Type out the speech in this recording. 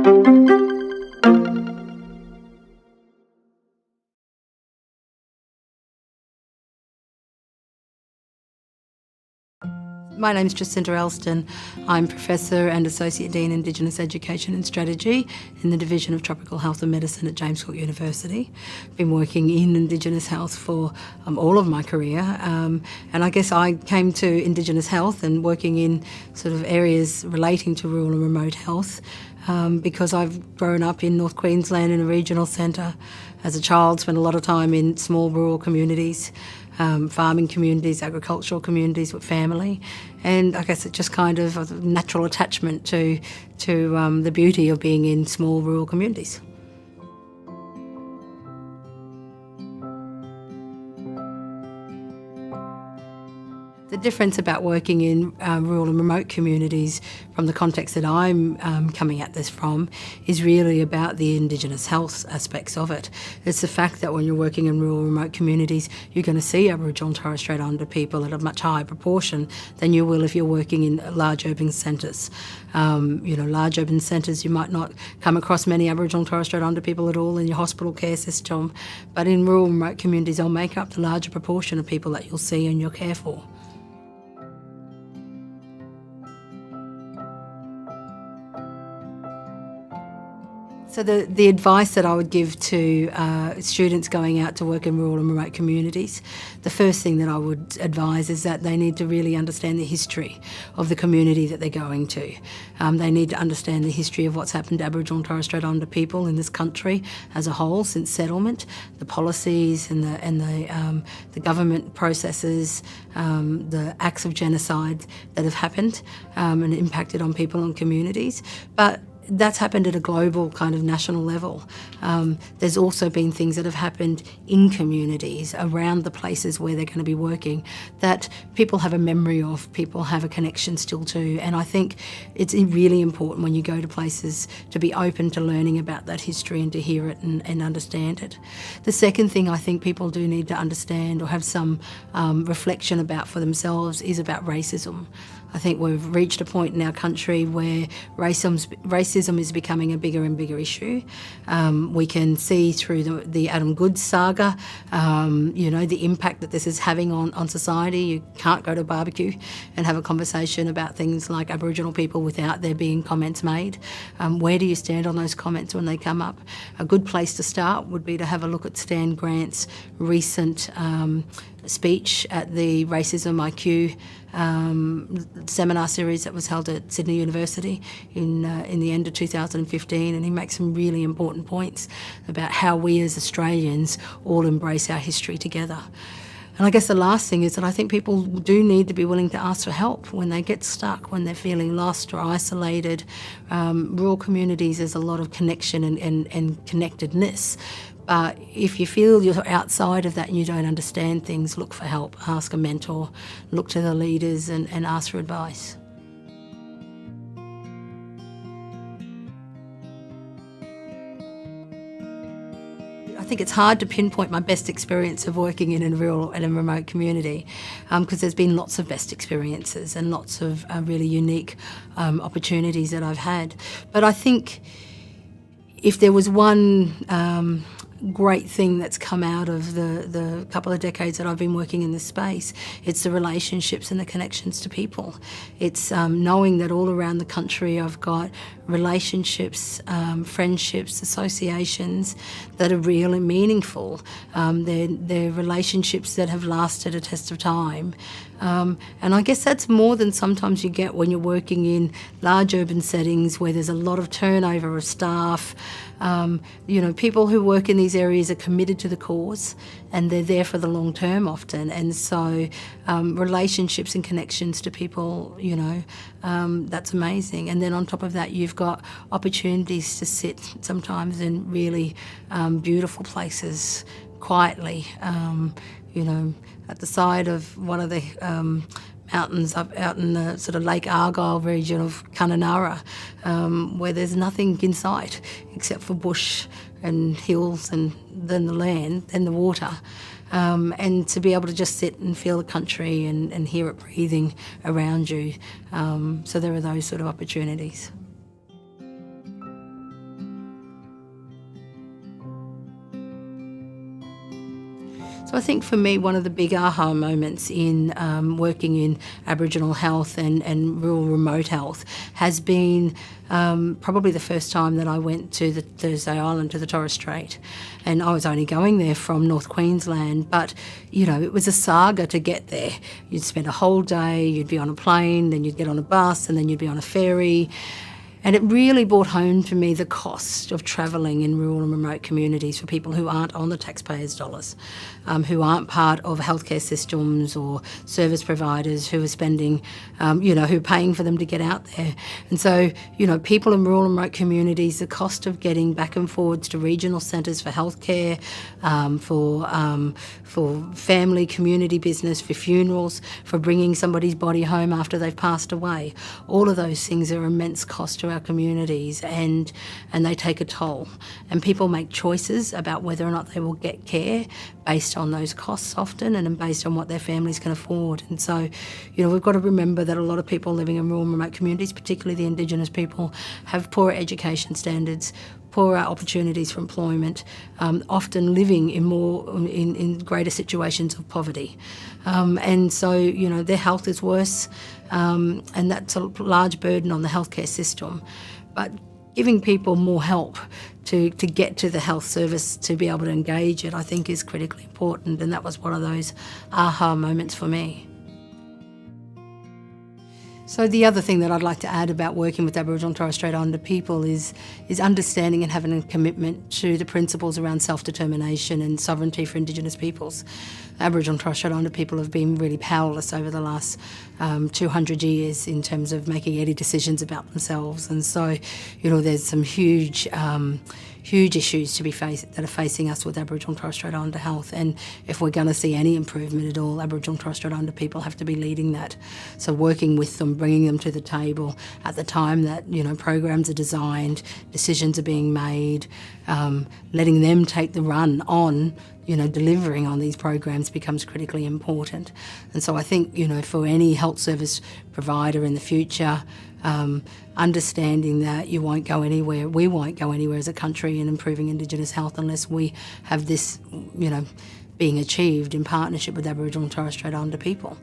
My name's Jacinta Elston. I'm Professor and Associate Dean of Indigenous Education and Strategy in the Division of Tropical Health and Medicine at James Cook University. I've been working in Indigenous health for all of my career, and I guess I came to Indigenous health and working in sort of areas relating to rural and remote health because I've grown up in North Queensland in a regional centre. As a child, spent a lot of time in small rural communities, farming communities, agricultural communities with family, and I guess it's just kind of a natural attachment to the beauty of being in small rural communities. The difference about working in rural and remote communities from the context that I'm coming at this from is really about the Indigenous health aspects of it. It's the fact that when you're working in rural and remote communities, you're going to see Aboriginal and Torres Strait Islander people at a much higher proportion than you will if you're working in large urban centres. Large urban centres, you might not come across many Aboriginal and Torres Strait Islander people at all in your hospital care system, but in rural and remote communities, they'll make up the larger proportion of people that you'll see and you'll care for. So the advice that I would give to students going out to work in rural and remote communities, the first thing that I would advise is that they need to really understand the history of the community that they're going to. They need to understand the history of what's happened to Aboriginal and Torres Strait Islander people in this country as a whole since settlement, the policies and the government processes, the acts of genocide that have happened and impacted on people and communities. But that's happened at a global kind of national level. There's also been things that have happened in communities around the places where they're going to be working that people have a memory of, people have a connection still to, and I think it's really important when you go to places to be open to learning about that history and to hear it and understand it. The second thing I think people do need to understand or have some reflection about for themselves is about racism. I think we've reached a point in our country where racism is becoming a bigger and bigger issue. We can see through the Adam Goodes saga, the impact that this is having on society. You can't go to a barbecue and have a conversation about things like Aboriginal people without there being comments made. Where do you stand on those comments when they come up? A good place to start would be to have a look at Stan Grant's recent speech at the Racism IQ seminar series that was held at Sydney University in the end of 2015, and he makes some really important points about how we as Australians all embrace our history together. And I guess the last thing is that I think people do need to be willing to ask for help when they get stuck, when they're feeling lost or isolated. Rural communities, there's a lot of connection and connectedness. But if you feel you're outside of that and you don't understand things, look for help, ask a mentor, look to the leaders and ask for advice. I think it's hard to pinpoint my best experience of working in a rural and a remote community because there's been lots of best experiences and lots of really unique opportunities that I've had. But I think if there was one great thing that's come out of the couple of decades that I've been working in this space, it's the relationships and the connections to people. It's knowing that all around the country I've got relationships, friendships, associations that are real and meaningful. They're relationships that have lasted a test of time. And I guess that's more than sometimes you get when you're working in large urban settings where there's a lot of turnover of staff. People who work in these areas are committed to the cause and they're there for the long term often. And so relationships and connections to people, that's amazing. And then on top of that, you've got opportunities to sit sometimes in really beautiful places quietly, at the side of one of the mountains up out in the sort of Lake Argyle region of Kununurra, where there's nothing in sight except for bush and hills and then the land and the water. And to be able to just sit and feel the country and hear it breathing around you. So there are those sort of opportunities. So I think for me, one of the big aha moments in working in Aboriginal health and rural remote health has been probably the first time that I went to the Thursday Island, to the Torres Strait. And I was only going there from North Queensland, but, you know, it was a saga to get there. You'd spend a whole day, you'd be on a plane, then you'd get on a bus, and then you'd be on a ferry. And it really brought home to me the cost of travelling in rural and remote communities for people who aren't on the taxpayers' dollars, who aren't part of healthcare systems or service providers who are spending, who are paying for them to get out there. And so, you know, people in rural and remote communities, the cost of getting back and forwards to regional centres for healthcare, for family, community business, for funerals, for bringing somebody's body home after they've passed away, all of those things are immense cost to our communities, and they take a toll. And people make choices about whether or not they will get care based on those costs often, and based on what their families can afford. And so, you know, we've got to remember that a lot of people living in rural and remote communities, particularly the Indigenous people, have poor education standards, poorer opportunities for employment, often living in greater situations of poverty. And so, you know, their health is worse, and that's a large burden on the healthcare system. But giving people more help to get to the health service, to be able to engage it, I think is critically important, and that was one of those aha moments for me. So the other thing that I'd like to add about working with Aboriginal and Torres Strait Islander people is understanding and having a commitment to the principles around self-determination and sovereignty for Indigenous peoples. Aboriginal and Torres Strait Islander people have been really powerless over the last 200 years in terms of making any decisions about themselves. And so, you know, there's some huge issues that are facing us with Aboriginal and Torres Strait Islander health. And if we're going to see any improvement at all, Aboriginal and Torres Strait Islander people have to be leading that. So working with them, bringing them to the table at the time that, you know, programs are designed, decisions are being made, letting them take the run on, you know, delivering on these programs becomes critically important. And so I think, you know, for any health service provider in the future, understanding that we won't go anywhere as a country in improving Indigenous health unless we have this, you know, being achieved in partnership with Aboriginal and Torres Strait Islander people.